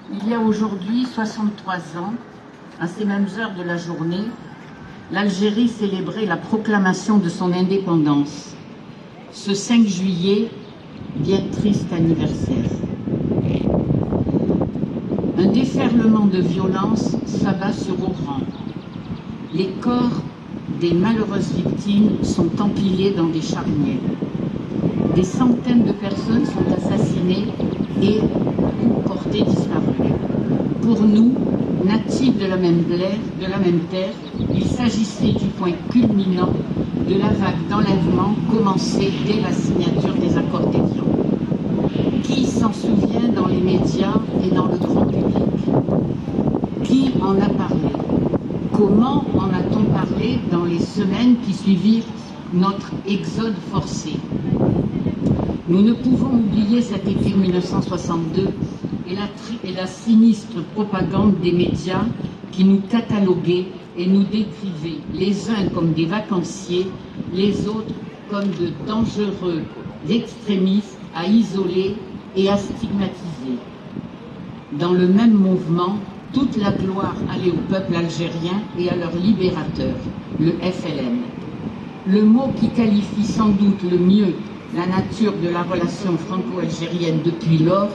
Il y a aujourd'hui 63 ans, à ces mêmes heures de la journée, l'Algérie célébrait la proclamation de son indépendance. Ce 5 juillet, bien triste anniversaire. Un déferlement de violence s'abat sur Oran. Les corps des malheureuses victimes sont empilés dans des charniers. Des centaines de personnes sont assassinées et ou portées disparues. Pour nous, natifs de la même terre, il s'agissait du point culminant de la vague d'enlèvement commencée dès la signature des accords d'Évian. Qui s'en souvient dans les médias et dans le grand public? Qui en a parlé? Comment en a-t-on parlé dans les semaines qui suivirent notre exode forcé? Nous ne pouvons oublier cet été 1962 et la sinistre propagande des médias qui nous cataloguaient et nous décrivaient, les uns comme des vacanciers, les autres comme de dangereux extrémistes à isoler et à stigmatiser. Dans le même mouvement, toute la gloire allait au peuple algérien et à leur libérateur, le FLN. Le mot qui qualifie sans doute le mieux la nature de la relation franco-algérienne depuis lors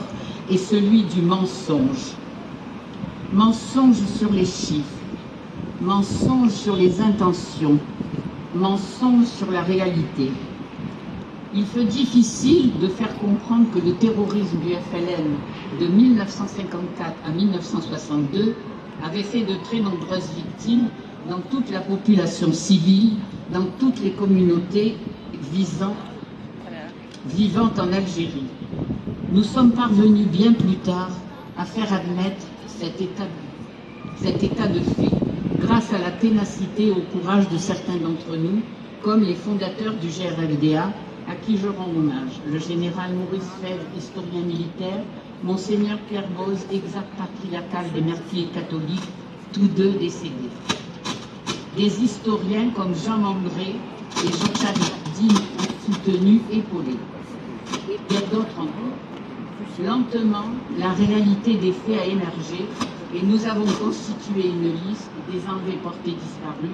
est celui du mensonge. Mensonge sur les chiffres, mensonge sur les intentions, mensonge sur la réalité. Il fut difficile de faire comprendre que le terrorisme du FLN de 1954 à 1962 avait fait de très nombreuses victimes dans toute la population civile, dans toutes les communautés vivant en Algérie. Nous sommes parvenus bien plus tard à faire admettre cet état de fait, grâce à la ténacité et au courage de certains d'entre nous, comme les fondateurs du GRFDA, à qui je rends hommage, le général Maurice Fèvre, historien militaire, Monseigneur Pierre Boz, exarque patriarcal des Merciers catholiques, tous deux décédés. Des historiens comme Jean Mandré et Jean-Charles Dine ont soutenu, épaulé. Il y a d'autres encore. Lentement, la réalité des faits a émergé et nous avons constitué une liste des enlevés portés disparus,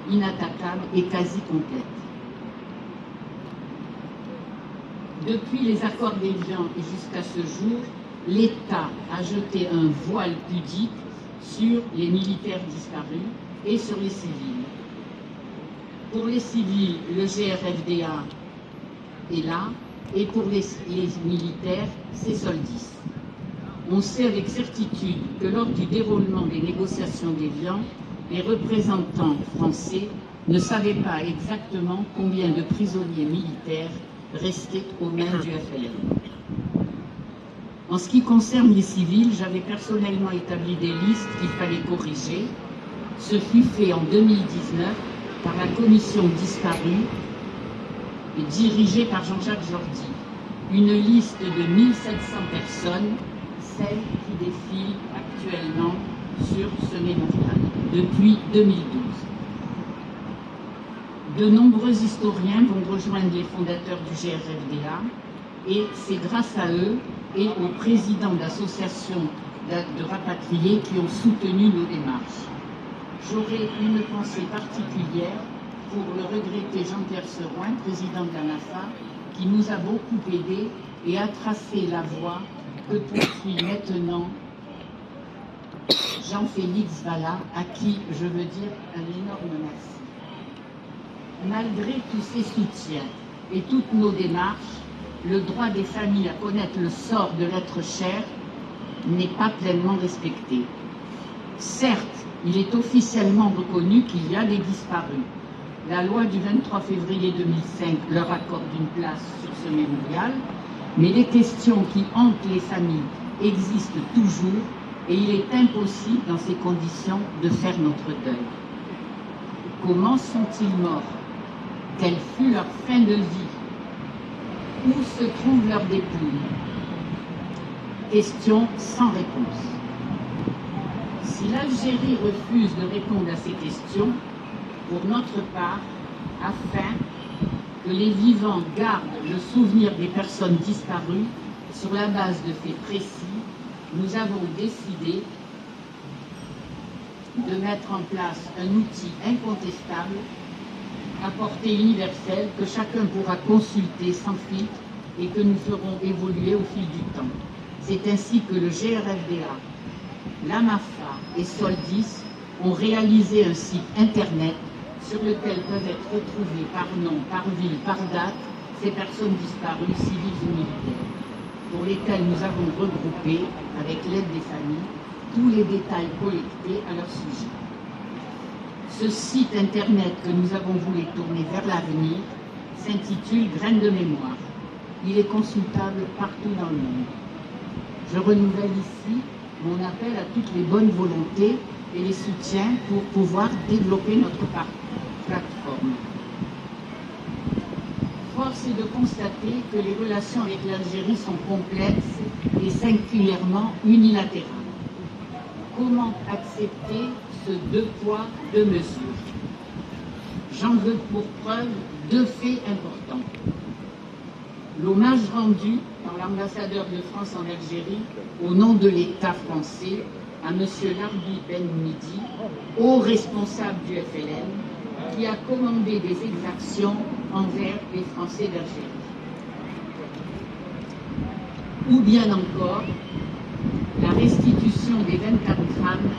inattaquable et quasi complète. Depuis les accords d'Évian et jusqu'à ce jour, l'État a jeté un voile pudique sur les militaires disparus et sur les civils. Pour les civils, le GRFDA est là, et pour les militaires, c'est Soldis. On sait avec certitude que lors du déroulement des négociations d'Évian, les représentants français ne savaient pas exactement combien de prisonniers militaires restaient aux mains du FLN. En ce qui concerne les civils, j'avais personnellement établi des listes qu'il fallait corriger. Ce fut fait en 2019 par la commission disparue, dirigée par Jean-Jacques Jordi. Une liste de 1700 personnes, celle qui défile actuellement sur ce mémorial, depuis 2012. De nombreux historiens vont rejoindre les fondateurs du GRFDA et c'est grâce à eux et aux présidents d'associations de rapatriés qui ont soutenu nos démarches. J'aurai une pensée particulière pour le regretté Jean-Pierre Serouin, président de la NAFA, qui nous a beaucoup aidés et a tracé la voie que poursuit maintenant Jean-Félix Vallat, à qui je veux dire un énorme merci. Malgré tous ces soutiens et toutes nos démarches, le droit des familles à connaître le sort de l'être cher n'est pas pleinement respecté. Certes, il est officiellement reconnu qu'il y a des disparus. La loi du 23 février 2005 leur accorde une place sur ce mémorial, mais les questions qui hantent les familles existent toujours et il est impossible dans ces conditions de faire notre deuil. Comment sont-ils morts? Quelle fut leur fin de vie? Où se trouvent leurs dépouilles? Question sans réponse. Si l'Algérie refuse de répondre à ces questions, pour notre part, afin que les vivants gardent le souvenir des personnes disparues sur la base de faits précis, nous avons décidé de mettre en place un outil incontestable à portée universelle que chacun pourra consulter sans filtre et que nous ferons évoluer au fil du temps. C'est ainsi que le GRFDA, l'AMAFA et Soldis ont réalisé un site internet sur lequel peuvent être retrouvés par nom, par ville, par date, ces personnes disparues, civiles ou militaires, pour lesquelles nous avons regroupé, avec l'aide des familles, tous les détails collectés à leur sujet. Ce site internet que nous avons voulu tourner vers l'avenir s'intitule Graines de mémoire. Il est consultable partout dans le monde. Je renouvelle ici mon appel à toutes les bonnes volontés et les soutiens pour pouvoir développer notre plateforme. Force est de constater que les relations avec l'Algérie sont complexes et singulièrement unilatérales. Comment accepter ce deux poids, deux mesures? J'en veux pour preuve deux faits importants. L'hommage rendu par l'ambassadeur de France en Algérie au nom de l'État français à M. Larbi Ben Midi, haut responsable du FLN, qui a commandé des exactions envers les Français d'Algérie. Ou bien encore, la restitution des 24 crânes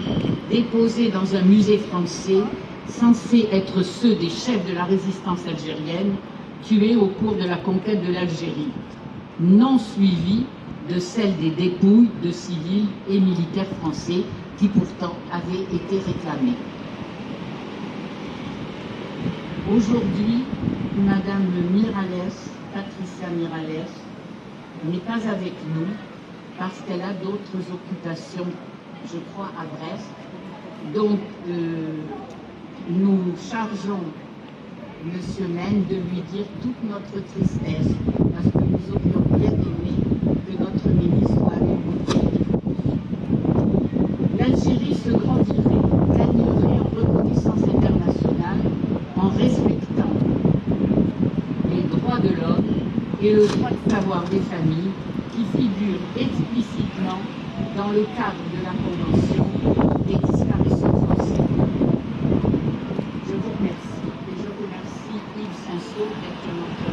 déposés dans un musée français censé être ceux des chefs de la résistance algérienne tués au cours de la conquête de l'Algérie, non suivie de celle des dépouilles de civils et militaires français qui pourtant avaient été réclamés. Aujourd'hui, Madame Miralles, Patricia Miralles, n'est pas avec nous parce qu'elle a d'autres occupations, je crois, à Brest. Donc, nous chargeons Monsieur Mène de lui dire toute notre tristesse, parce que nous aurions bien aimé que notre ministre soit avec nous. L'Algérie se grandirait, gagnerait en reconnaissance internationale en respectant les droits de l'homme et le droit de savoir des familles qui figurent explicitement dans le cadre de la Convention des disparitions forcées. Je vous remercie et je remercie Yves Saint-Saul d'être notre